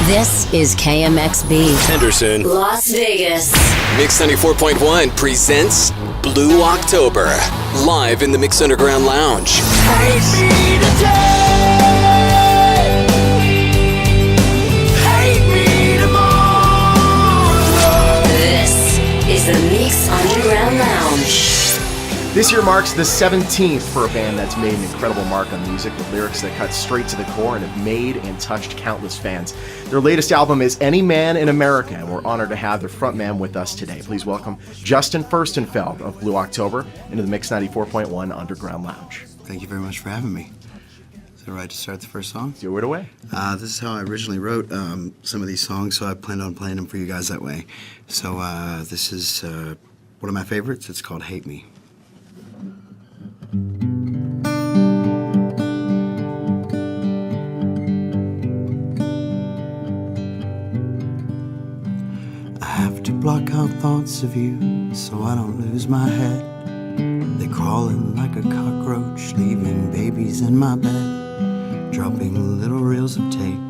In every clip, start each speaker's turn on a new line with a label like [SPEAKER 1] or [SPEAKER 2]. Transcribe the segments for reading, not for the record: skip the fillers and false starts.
[SPEAKER 1] This is KMXB,
[SPEAKER 2] Henderson,
[SPEAKER 1] Las Vegas.
[SPEAKER 2] Mix 94.1 presents Blue October, live in the Mix Underground Lounge.
[SPEAKER 3] Hate me today. Hate me tomorrow.
[SPEAKER 1] This is the Mix Underground Lounge.
[SPEAKER 4] This year marks the 17th for a band that's made an incredible mark on music with lyrics that cut straight to the core and have made and touched countless fans. Their latest album is Any Man in America, and we're honored to have their frontman with us today. Please welcome Justin Furstenfeld of Blue October into the Mix 94.1 Underground Lounge.
[SPEAKER 5] Thank you very much for having me. Is it all right to start the first song?
[SPEAKER 4] Do it away.
[SPEAKER 5] This is how I originally wrote some of these songs, so I planned on playing them for you guys that way. So this is one of my favorites. It's called Hate Me. I have to block out thoughts of you so I don't lose my head. They crawling like a cockroach, leaving babies in my bed, dropping little reels of tape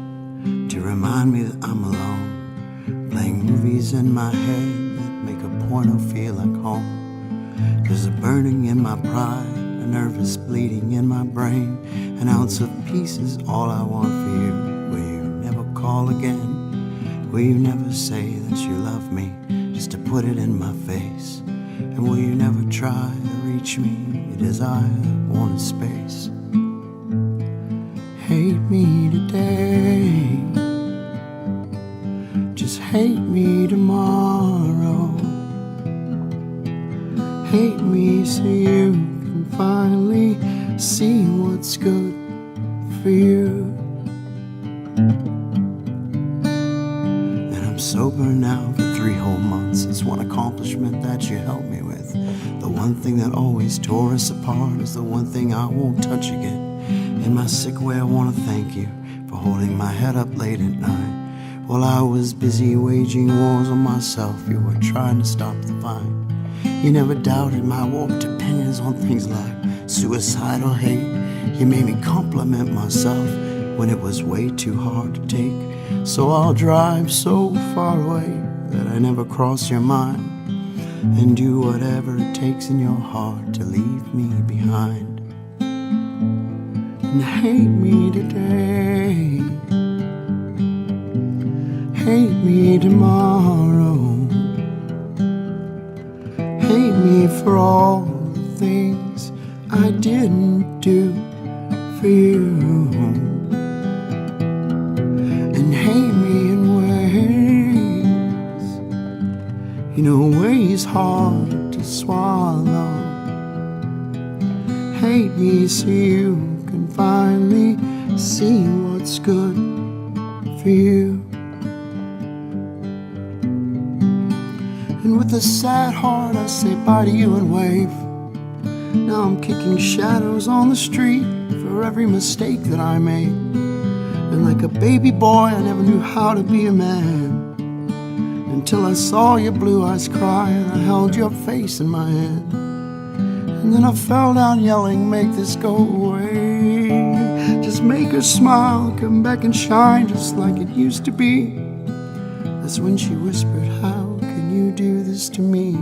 [SPEAKER 5] to remind me that I'm alone, playing movies in my head that make a porno feel like home. There's a burning in my pride, a nervous bleeding in my brain. An ounce of peace is all I want for you. Will you never call again? Will you never say that you love me, just to put it in my face? And will you never try to reach me, your desire wanted space? Hate me today, just hate me tomorrow. Hate me so you can finally see what's good for you. And I'm sober now for 3 whole months. It's one accomplishment that you helped me with. The one thing that always tore us apart is the one thing I won't touch again. In my sick way I want to thank you for holding my head up late at night. While I was busy waging wars on myself, you were trying to stop the fight. You never doubted my warped opinions on things like suicidal hate. You made me compliment myself when it was way too hard to take. So I'll drive so far away that I never cross your mind, and do whatever it takes in your heart to leave me behind. And hate me today, hate me tomorrow. Hate me for all the things I didn't do for you. And hate me in ways, ways hard to swallow. Hate me so you can finally see what's good for you. And with a sad heart I say bye to you and wave. Now I'm kicking shadows on the street for every mistake that I made. And like a baby boy I never knew how to be a man, until I saw your blue eyes cry and I held your face in my hand. And then I fell down yelling, make this go away. Just make her smile, come back and shine just like it used to be. That's when she whispered, how can you do this to me?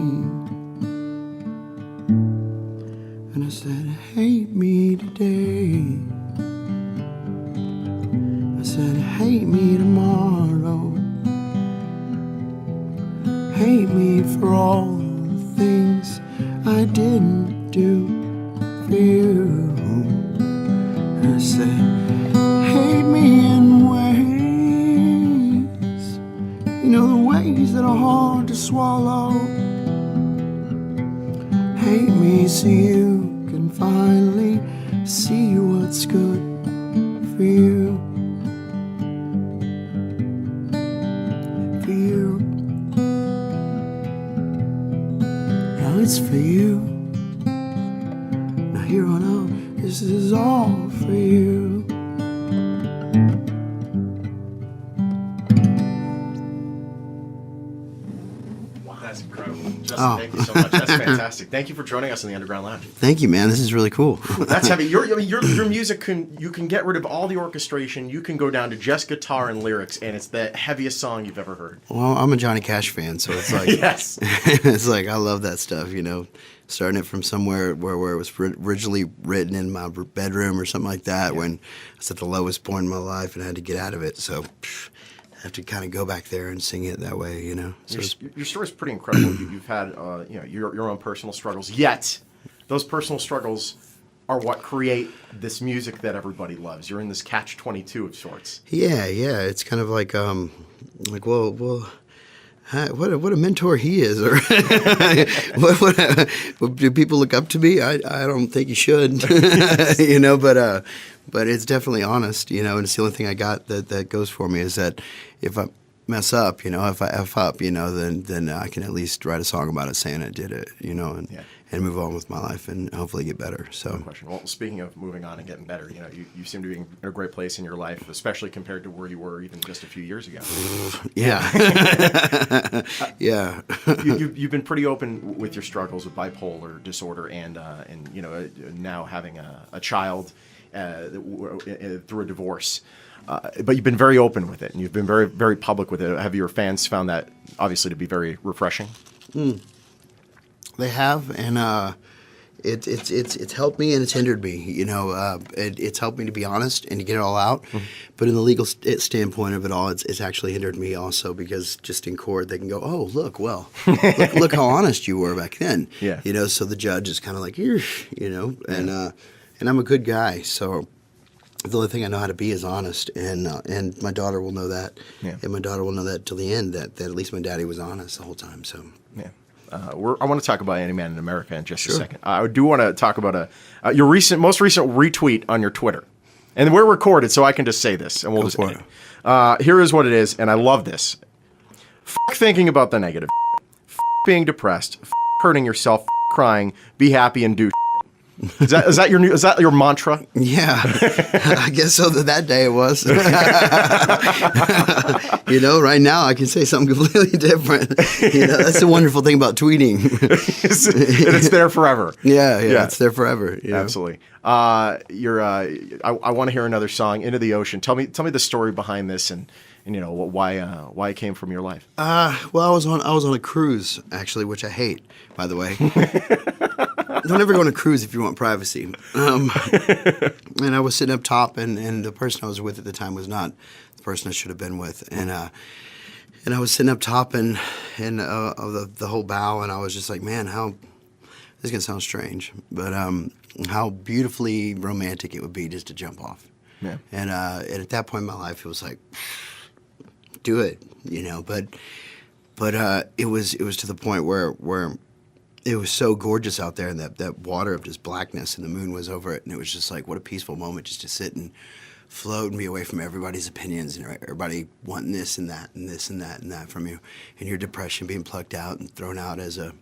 [SPEAKER 5] And I said, hate me today. I said, hate me tomorrow. Hate me for all the things I didn't do for you. And I said, hate me in ways, the ways that are hard to swallow. Hate me so you can finally see what's good for you. For you. Now it's for you. Now here on out, this is all for you.
[SPEAKER 4] That's incredible. Justin, thank you so much. That's fantastic. Thank you for joining us in the Underground Lounge.
[SPEAKER 5] Thank you, man. This is really cool.
[SPEAKER 4] That's heavy. Your music you can get rid of all the orchestration. You can go down to just guitar and lyrics, and it's the heaviest song you've ever heard.
[SPEAKER 5] Well, I'm a Johnny Cash fan, so it's like
[SPEAKER 4] yes,
[SPEAKER 5] it's like I love that stuff. Starting it from somewhere where it was originally written in my bedroom or something like that, when I was at the lowest point in my life and I had to get out of it. So I have to kind of go back there and sing it that way, So
[SPEAKER 4] your story's pretty incredible. You've had your own personal struggles, yet those personal struggles are what create this music that everybody loves. You're in this catch-22 of sorts.
[SPEAKER 5] Yeah. It's kind of like well. What a mentor he is, or what do people look up to me? I don't think you should, but it's definitely honest, and it's the only thing I got that goes for me is that if I mess up, if I F up, then I can at least write a song about it saying I did it, and move on with my life and hopefully get better. So,
[SPEAKER 4] no question. Well, speaking of moving on and getting better, you seem to be in a great place in your life, especially compared to where you were even just a few years ago.
[SPEAKER 5] Yeah. Yeah.
[SPEAKER 4] You've been pretty open with your struggles with bipolar disorder and now having a child through a divorce. But you've been very open with it, and you've been very, very public with it. Have your fans found that obviously to be very refreshing?
[SPEAKER 5] They have, and it's helped me and it's hindered me. It's helped me to be honest and to get it all out. Mm-hmm. But in the legal standpoint of it all, it's actually hindered me also, because just in court they can go, oh, look how honest you were back then.
[SPEAKER 4] Yeah.
[SPEAKER 5] So the judge is kind of like, and I'm a good guy, so. The only thing I know how to be is honest, and my daughter will know that, and my daughter will know that till the end, that at least my daddy was honest the whole time. So
[SPEAKER 4] yeah, I want to talk about Any Man in America in just a second. I do want to talk about your most recent retweet on your Twitter, and we're recorded, so I can just say this, and we'll just end it. Here is what it is, and I love this: thinking about the negative, being depressed, hurting yourself, crying, be happy, and do. Is that your mantra?
[SPEAKER 5] Yeah, I guess so. That day it was. Right now I can say something completely different. That's the wonderful thing about tweeting.
[SPEAKER 4] And it's there forever.
[SPEAKER 5] Yeah, it's there forever.
[SPEAKER 4] Absolutely. I want to hear another song, "Into the Ocean." Tell me the story behind this, and why it came from your life.
[SPEAKER 5] Well, I was on a cruise actually, which I hate, by the way. Don't ever go on a cruise if you want privacy. And I was sitting up top, and the person I was with at the time was not the person I should have been with. And I was sitting up top and of the whole bow, and I was just like, man, this is going to sound strange, but how beautifully romantic it would be just to jump off.
[SPEAKER 4] Yeah.
[SPEAKER 5] And at that point in my life, it was like, do it, but it was to the point where it was so gorgeous out there, and that water of just blackness, and the moon was over it, and it was just like, what a peaceful moment just to sit and float and be away from everybody's opinions and everybody wanting this and that and this and that and that from you, and your depression being plucked out and thrown out as a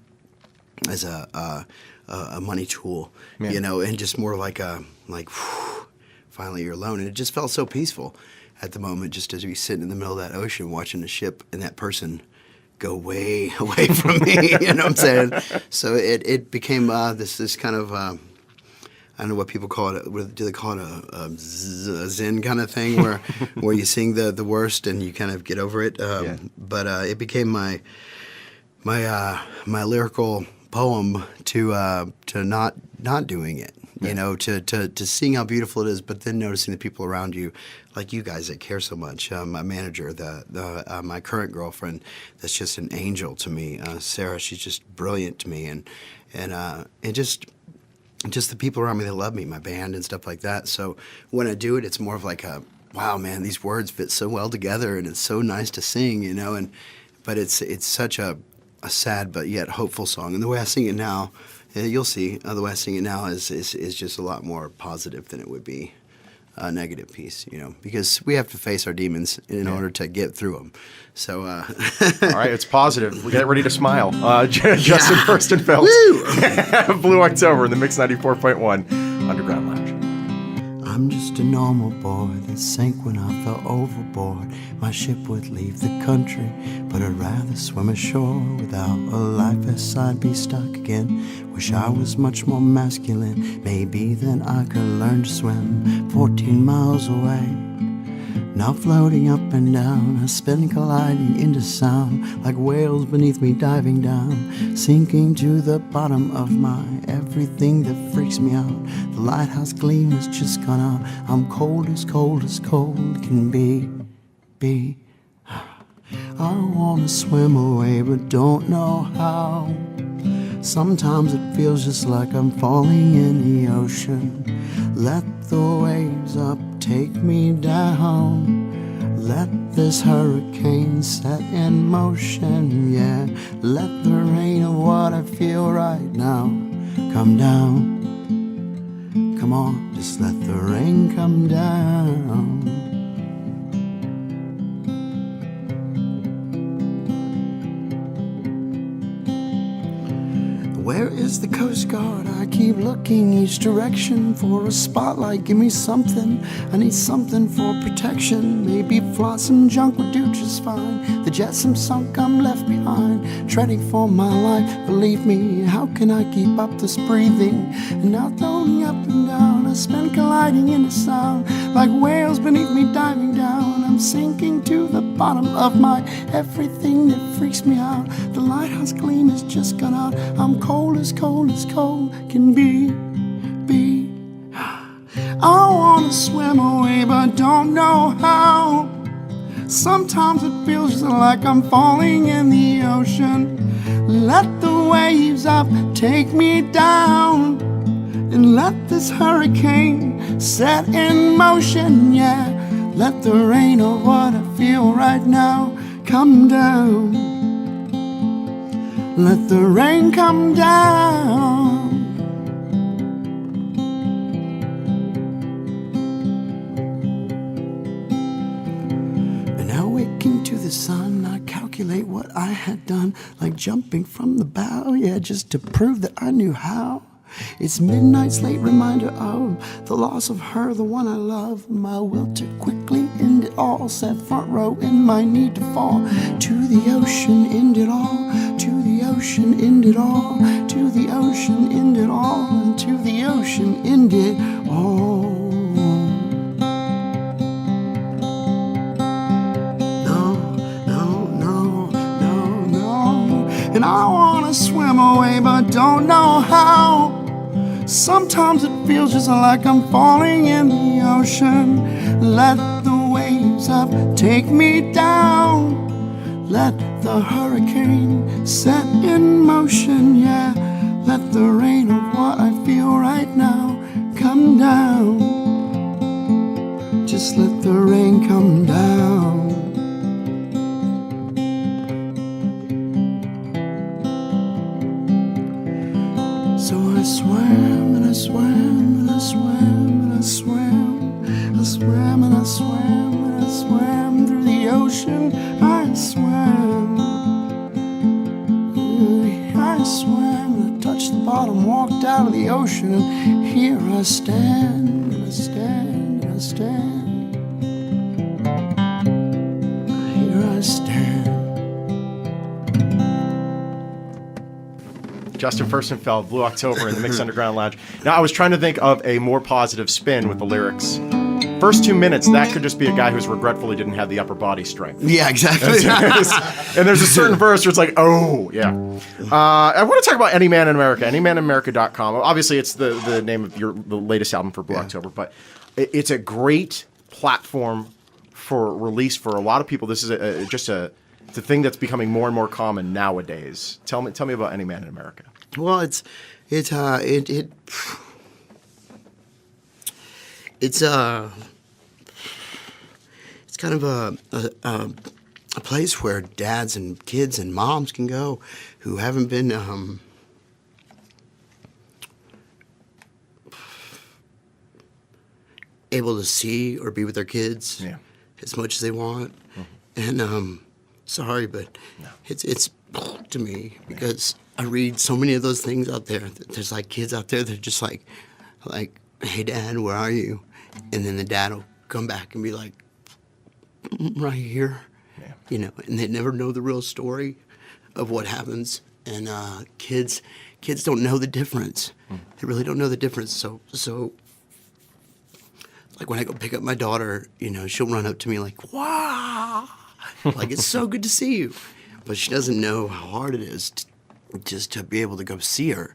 [SPEAKER 5] money tool, and just more like finally you're alone, and it just felt so peaceful at the moment, just as we sitting in the middle of that ocean watching the ship and that person go way away from me, you know what I'm saying? So it became this kind of, I don't know what people call it, do they call it a zen kind of thing, where you sing the worst and you kind of get over it, but it became my lyrical poem to not doing it. To seeing how beautiful it is, but then noticing the people around you, like you guys that care so much. My manager, my current girlfriend, that's just an angel to me. Sarah, she's just brilliant to me, and just the people around me that love me, my band and stuff like that. So when I do it, it's more of like wow, man, these words fit so well together, and it's so nice to sing, but it's such a sad but yet hopeful song, and the way I sing it now. You'll see. The way I sing it now is just a lot more positive than it would be a negative piece, because we have to face our demons in order to get through them. So, all
[SPEAKER 4] right, it's positive. We get ready to smile. Justin Furstenfeld, Blue October in the Mix 94.1 Underground Lounge.
[SPEAKER 5] I'm just a normal boy that sank when I fell overboard. My ship would leave the country, but I'd rather swim ashore. Without a life vest I'd be stuck again. Wish I was much more masculine. Maybe then I could learn to swim 14 miles away. Now floating up and down, I spin colliding into sound, like whales beneath me diving down, sinking to the bottom of my everything that freaks me out. The lighthouse gleam has just gone out. I'm cold as cold can be. I wanna swim away but don't know how. Sometimes it feels just like I'm falling in the ocean. Let the waves up take me down. Let this hurricane set in motion, yeah. Let the rain of what I feel right now come down. Come on, just let the rain come down. Where is the Coast Guard? I keep looking each direction for a spotlight. Give me something. I need something for protection. Maybe floss and junk would do just fine. The jetsam sunk, I'm left behind, treading for my life. Believe me, how can I keep up this breathing? And now floating up and down, I spin colliding into sound, like whales beneath me diving down. I'm sinking to the bottom of my everything that freaks me out. The lighthouse gleam has just gone out. I'm cold as cold can be. I wanna swim away but don't know how. Sometimes it feels just like I'm falling in the ocean. Let the waves up take me down, and let this hurricane set in motion, yeah. Let the rain of what I feel right now come down. Let the rain come down. And now waking to the sun, I calculate what I had done, like jumping from the bow, yeah, just to prove that I knew how. It's midnight's late reminder of the loss of her, the one I love. My will to quickly end it all, sat front row in my need to fall. To the ocean, end it all. To the ocean, end it all. To the ocean, end it all. And to the ocean, end it all. No. And I wanna swim away but don't know how. Sometimes it feels just like I'm falling in the ocean. Let the waves up take me down. Let the hurricane set in motion, yeah. Let the rain of what I feel right now come down. Just let the rain come down. So I swam and I swam and I swam and I swam. I swam and I swam and I swam through the ocean. I swam. I swam and I touched the bottom, walked out of the ocean, and here I stand, and I stand, and I stand. Here I stand.
[SPEAKER 4] Justin Furstenfeld, Blue October in the Mix Underground Lounge. Now, I was trying to think of a more positive spin with the lyrics. First 2 minutes, that could just be a guy who's regretful he didn't have the upper body strength.
[SPEAKER 5] Yeah, exactly.
[SPEAKER 4] And there's a certain verse where it's like, oh, yeah. I want to talk about Any Man in America, anymaninamerica.com. Obviously, it's the name of the latest album for Blue October, but it's a great platform for release for a lot of people. This is it's a thing that's becoming more and more common nowadays. Tell me about Any Man in America.
[SPEAKER 5] Well, it's kind of a place where dads and kids and moms can go who haven't been able to see or be with their kids as much as they want. Mm-hmm. And sorry, but it's to me because I read so many of those things out there. There's like kids out there that are just like, hey, Dad, where are you? and then the dad will come back and be like, right here, you know, and they never know the real story of what happens. And kids don't know the difference. They really don't know the difference. So like when I go pick up my daughter, you know, she'll run up to me like, wow, like it's so good to see you. But she doesn't know how hard it is just to be able to go see her.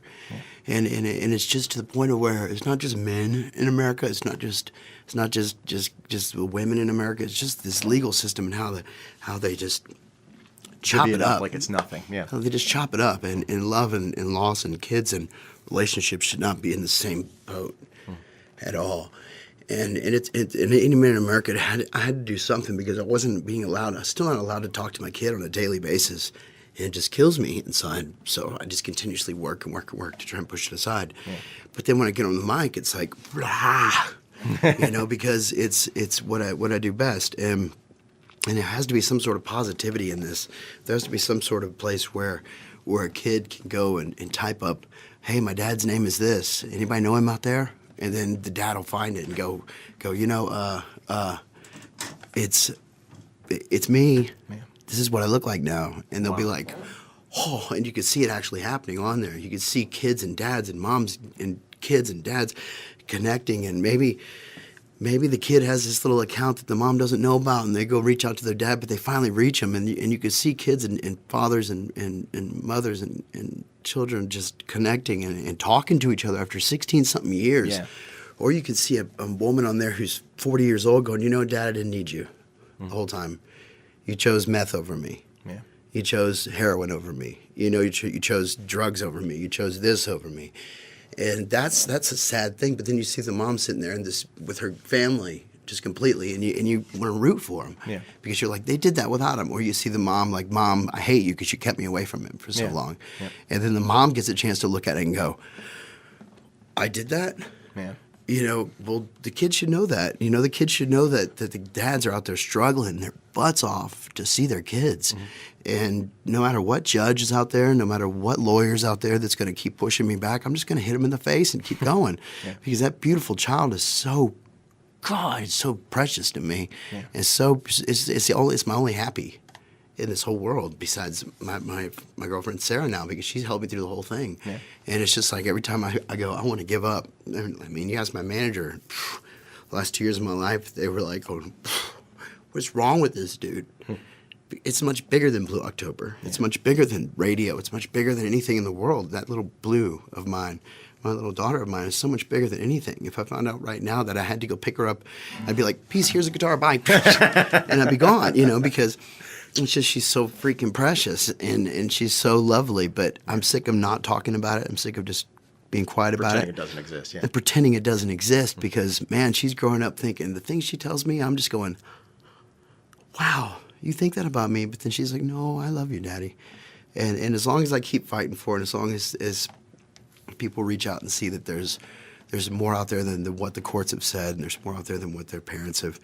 [SPEAKER 5] And it's just to the point of where it's not just men in America. It's not just the women in America. It's just this legal system and how they just chop it up
[SPEAKER 4] like it's nothing. Yeah.
[SPEAKER 5] How they just chop it up. And love and loss and kids and relationships should not be in the same boat at all. And any man in America, I had to do something because I wasn't being allowed. I was still not allowed to talk to my kid on a daily basis. And it just kills me inside. So I just continuously work to try and push it aside. Yeah. But then when I get on the mic, it's like, blah, you know, because it's what I do best. And there has to be some sort of positivity in this. There has to be some sort of place where a kid can go and type up, hey, my dad's name is this. Anybody know him out there? And then the dad will find it and go, you know, it's me. Man. This is what I look like now. And they'll be like, oh, and you can see it actually happening on there. You can see kids and dads and moms and kids and dads connecting, and maybe the kid has this little account that the mom doesn't know about, and they go reach out to their dad, but they finally reach him, and you can see kids and fathers and mothers and children just connecting and talking to each other after 16-something years. Yeah. Or you can see a woman on there who's 40 years old going, you know, Dad, I didn't need you the whole time. You chose meth over me. Yeah. You chose heroin over me. You know, you chose drugs over me. You chose this over me. And that's a sad thing. But then you see the mom sitting there with her family just completely, and you want to root for them. Yeah. Because you're like, they did that without him. Or you see the mom like, Mom, I hate you because you kept me away from him for so long. Yeah. And then the mom gets a chance to look at it and go, I did that? Yeah. You know, well, the kids should know that. You know, the kids should know that the dads are out there struggling their butts off to see their kids. Mm-hmm. And no matter what judge is out there, no matter what lawyer's out there that's going to keep pushing me back, I'm just going to hit them in the face and keep going. Yeah. Because that beautiful child is so, God, it's so precious to me. Yeah. It's my only happy in this whole world besides my girlfriend Sarah now, because she's helped me through the whole thing. Yeah. And it's just like every time I go, I want to give up. I mean, you ask my manager, the last 2 years of my life, they were like, oh, what's wrong with this dude? It's much bigger than Blue October. Yeah. It's much bigger than radio. It's much bigger than anything in the world. That little Blue of mine, my little daughter of mine, is so much bigger than anything. If I found out right now that I had to go pick her up, I'd be like, peace, here's a guitar, bye. And I'd be gone, you know, because it's just she's so freaking precious and she's so lovely. But I'm sick of not talking about it. I'm sick of just being quiet about it.
[SPEAKER 4] Pretending it doesn't exist, yeah.
[SPEAKER 5] And pretending it doesn't exist because, man, she's growing up thinking the things she tells me, I'm just going, wow, you think that about me? But then she's like, no, I love you, Daddy. And as long as I keep fighting for it, as long as people reach out and see that there's more out there than what the courts have said, and there's more out there than what their parents have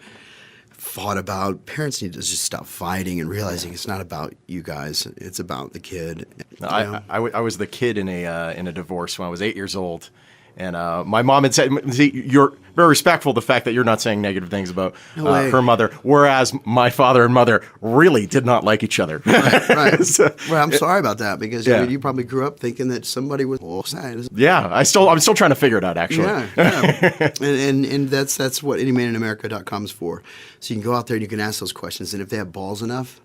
[SPEAKER 5] fought about. Parents need to just stop fighting and realizing it's not about you guys. It's about the kid.
[SPEAKER 4] I was the kid in a divorce when I was 8 years old. And my mom had said, see, you're very respectful of the fact that you're not saying negative things about her mother, whereas my father and mother really did not like each other.
[SPEAKER 5] Right. So, well, I'm sorry about that because I mean, you probably grew up thinking that somebody was sad.
[SPEAKER 4] Yeah, I'm still trying to figure it out, actually.
[SPEAKER 5] Yeah. and that's what AnyManInAmerica.com is for. So you can go out there and you can ask those questions, and if they have balls enough,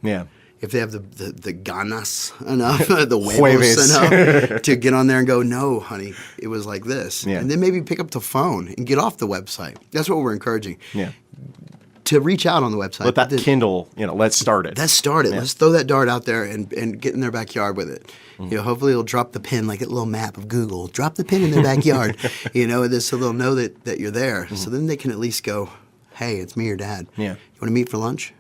[SPEAKER 5] if they have the ganas enough, the huevos enough to get on there and go, no, honey, it was like this. Yeah. And then maybe pick up the phone and get off the website. That's what we're encouraging. Yeah. To reach out on the website.
[SPEAKER 4] Let that kindle, let's start it.
[SPEAKER 5] Let's start it. Yeah. Let's throw that dart out there and get in their backyard with it. Mm-hmm. Hopefully it'll drop the pin like a little map of Google. Drop the pin in their backyard, so they'll know that you're there. Mm-hmm. So then they can at least go, hey, it's me, your dad. Yeah. You want to meet for lunch?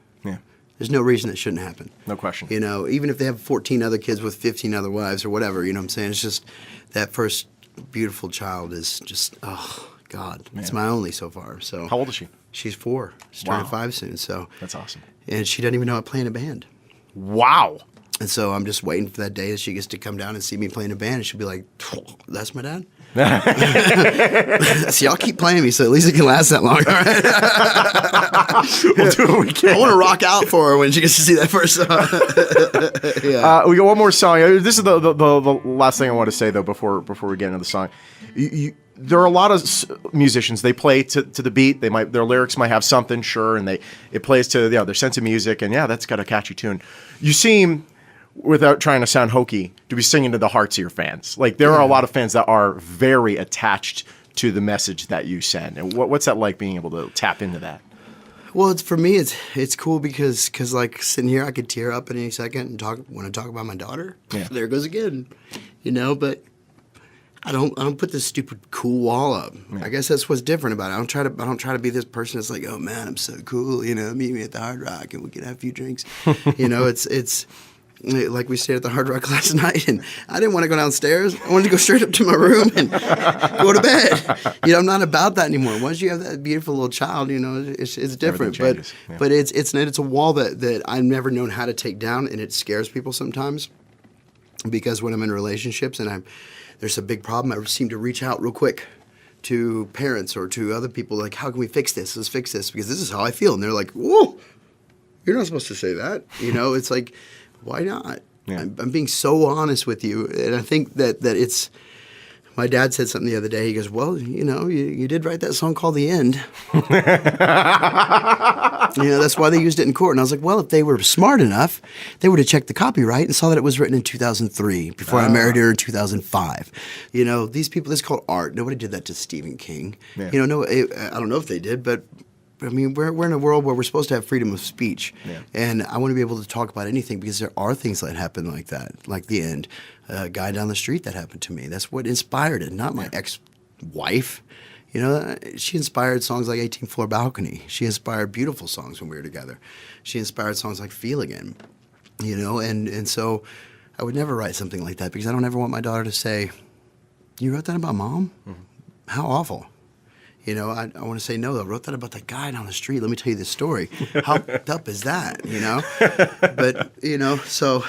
[SPEAKER 5] There's no reason it shouldn't happen.
[SPEAKER 4] No question.
[SPEAKER 5] Even if they have 14 other kids with 15 other wives or whatever, you know what I'm saying? It's just that first beautiful child is just, oh, God. Man. It's my only so far. So
[SPEAKER 4] how old is she?
[SPEAKER 5] She's 4. She's turning 5 soon. So
[SPEAKER 4] that's awesome.
[SPEAKER 5] And she doesn't even know I play in a band.
[SPEAKER 4] Wow.
[SPEAKER 5] And so I'm just waiting for that day that she gets to come down and see me playing a band, and she'll be like, that's my dad? See, y'all keep playing me, so at least it can last that long. All right?
[SPEAKER 4] We'll do what we can.
[SPEAKER 5] I want to rock out for her when she gets to see that first song. Yeah.
[SPEAKER 4] We got one more song. This is the last thing I want to say, though, before we get into the song. There are a lot of musicians. They play to the beat. Their lyrics might have something, sure, and it plays to their sense of music, and that's got a catchy tune. You seem, without trying to sound hokey, to be singing to the hearts of your fans. Like, there are a lot of fans that are very attached to the message that you send. And what's that like, being able to tap into that?
[SPEAKER 5] Well, for me, it's cool because like sitting here, I could tear up at any second and want to talk about my daughter.
[SPEAKER 4] Yeah.
[SPEAKER 5] There it goes again, But I don't put this stupid cool wall up. Yeah. I guess that's what's different about it. I don't try to be this person that's like, oh man, I'm so cool. Meet me at the Hard Rock and we can have a few drinks. It's like we stayed at the Hard Rock last night, and I didn't want to go downstairs. I wanted to go straight up to my room and go to bed. I'm not about that anymore. Once you have that beautiful little child, it's different. But it's a wall that I've never known how to take down, and it scares people sometimes because when I'm in relationships and there's a big problem, I seem to reach out real quick to parents or to other people like, how can we fix this? Let's fix this because this is how I feel. And they're like, whoa, you're not supposed to say that. It's like, why not? Yeah. I'm being so honest with you. And I think that it's, my dad said something the other day. He goes, well, you did write that song called The End. That's why they used it in court. And I was like, well, if they were smart enough, they would have checked the copyright and saw that it was written in 2003 before I married her in 2005. These people, this is called art. Nobody did that to Stephen King. Yeah. I don't know if they did, but I mean, we're in a world where we're supposed to have freedom of speech, and I want to be able to talk about anything because there are things that happen like that, like The End. A guy down the street that happened to me. That's what inspired it, not my ex-wife. She inspired songs like 18th Floor Balcony. She inspired beautiful songs when we were together. She inspired songs like Feel Again, and so I would never write something like that because I don't ever want my daughter to say, you wrote that about Mom? Mm-hmm. How awful. I want to say, no, I wrote that about that guy down the street. Let me tell you this story. How up is that, But, so.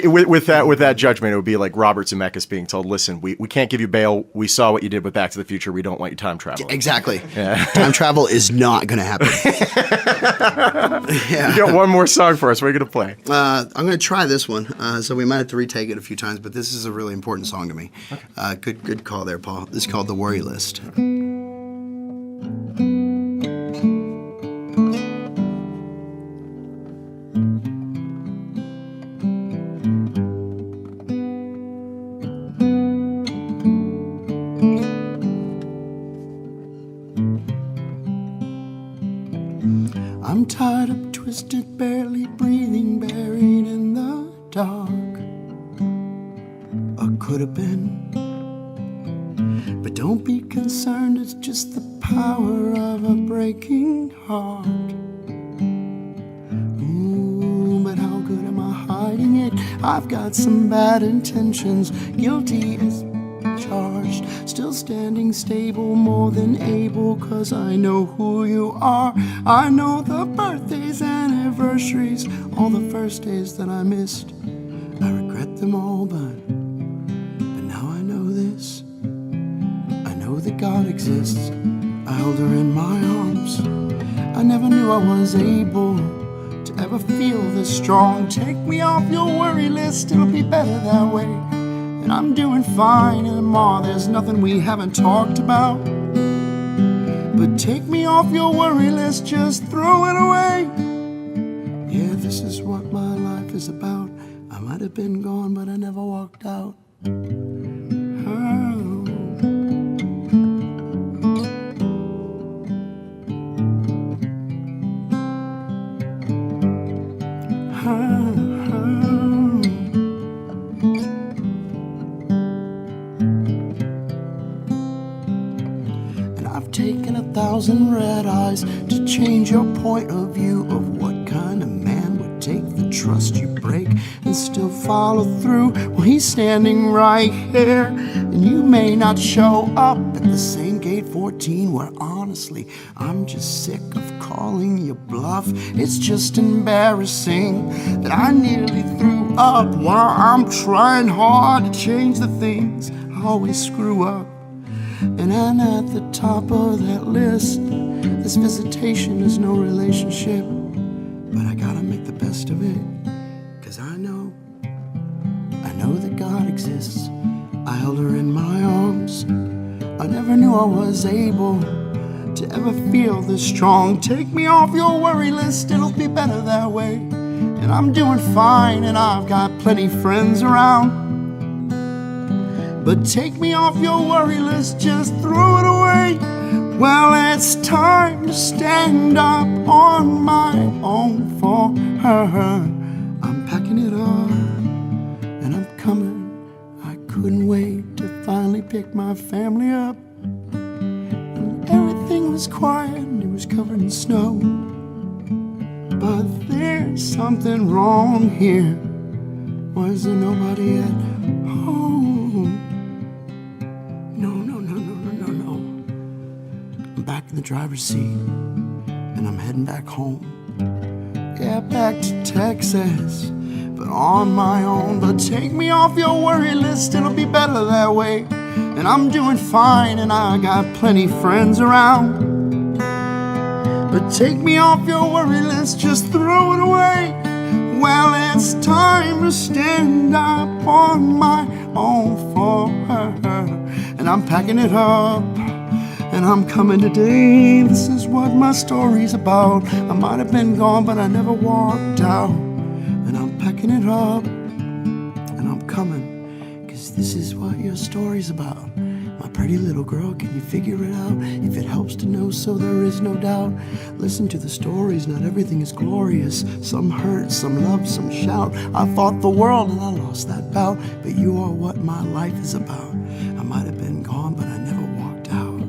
[SPEAKER 4] with that judgment, it would be like Robert Zemeckis being told, listen, we can't give you bail. We saw what you did with Back to the Future. We don't want you time traveling.
[SPEAKER 5] Exactly. Yeah. Time travel is not going to happen.
[SPEAKER 4] Yeah. You got one more song for us. What are you going to play?
[SPEAKER 5] I'm going to try this one. So we might have to retake it a few times, but this is a really important song to me. Okay. Good call there, Paul. This is called The Worry List. I'm tired of twisted, barely breathing, buried in the dark. Or could have been. But don't be concerned, it's just the power of a breaking heart. Ooh, but how good am I hiding it? I've got some bad intentions, guilty as charged, still standing stable, more than able, 'cause I know who you are. I know the birthdays, anniversaries, all the first days that I missed. I regret them all, but now I know this. I know that God exists. I held her in my arms. I never knew I was able to ever feel this strong. Take me off your worry list, it'll be better that way. And I'm doing fine anymore, there's nothing we haven't talked about. But take me off your worry list, just throw it away. Yeah, this is what my life is about. I might have been gone, but I never walked out. And I've taken 1,000 red eyes to change your point of view of what kind of man would take the trust you break and still follow through. Well, he's standing right here, and you may not show up at the same gate 14 where honestly I'm just sick of calling you bluff. It's just embarrassing that I nearly threw up while I'm trying hard to change the things I always screw up. And I'm at the top of that list. This visitation is no relationship, but I gotta make the best of it. 'Cause I know that God exists. I held her in my arms. I never knew I was able to ever feel this strong. Take me off your worry list, it'll be better that way. And I'm doing fine, and I've got plenty friends around. But take me off your worry list, just throw it away. Well, it's time to stand up on my own for her. I'm packing it up, and I'm coming. I couldn't wait to finally pick my family up. And everything was quiet, and it was covered in snow. But there's something wrong here. Why is there nobody at home? No. I'm back in the driver's seat, and I'm heading back home. Yeah, back to Texas, but on my own. But take me off your worry list, it'll be better that way. And I'm doing fine, and I got plenty friends around. But take me off your worry list, just throw it away. Well, it's time to stand up on my own for her. And I'm packing it up, and I'm coming today. This is what my story's about. I might have been gone, but I never walked out. And I'm packing it up, and I'm coming, 'cause this is what your story's about. My pretty little girl, can you figure it out? If it helps to know, so there is no doubt. Listen to the stories, not everything is glorious. Some hurt, some love, some shout. I fought the world and I lost that bout. But you are what my life is about. I might have been gone, but I never walked out.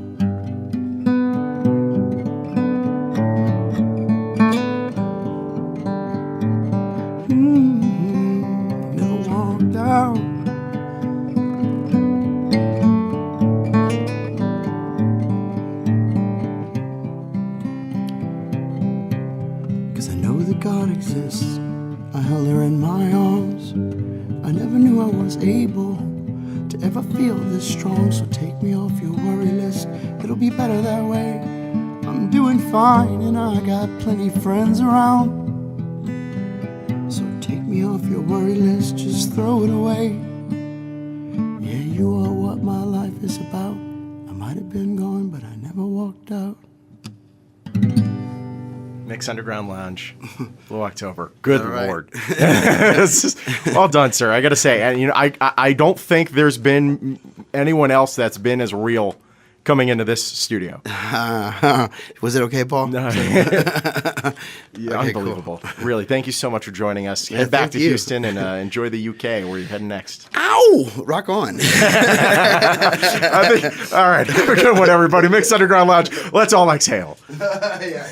[SPEAKER 5] Never walked out. God exists. I held her in my arms. I never knew I was able to ever feel this strong. So take me off your worry list, it'll be better that way. I'm doing fine, and I got plenty friends around. So take me off your worry list, just throw it away. Yeah, you are what my life is about. I might have been gone, but I never walked out.
[SPEAKER 4] Mix Underground Lounge, Blue October. Good
[SPEAKER 5] right.
[SPEAKER 4] Lord. Well done, sir. I got to say, and I don't think there's been anyone else that's been as real coming into this studio.
[SPEAKER 5] Was it okay, Paul?
[SPEAKER 4] No.
[SPEAKER 5] Yeah,
[SPEAKER 4] Yeah,
[SPEAKER 5] okay,
[SPEAKER 4] unbelievable. Cool. Really, thank you so much for joining us.
[SPEAKER 5] Yeah,
[SPEAKER 4] Head back
[SPEAKER 5] thank
[SPEAKER 4] to
[SPEAKER 5] you.
[SPEAKER 4] Houston and enjoy the UK, where you're heading next.
[SPEAKER 5] Ow! Rock on.
[SPEAKER 4] All right. Have a good one, everybody. Mix Underground Lounge. Let's all exhale.
[SPEAKER 5] Yeah.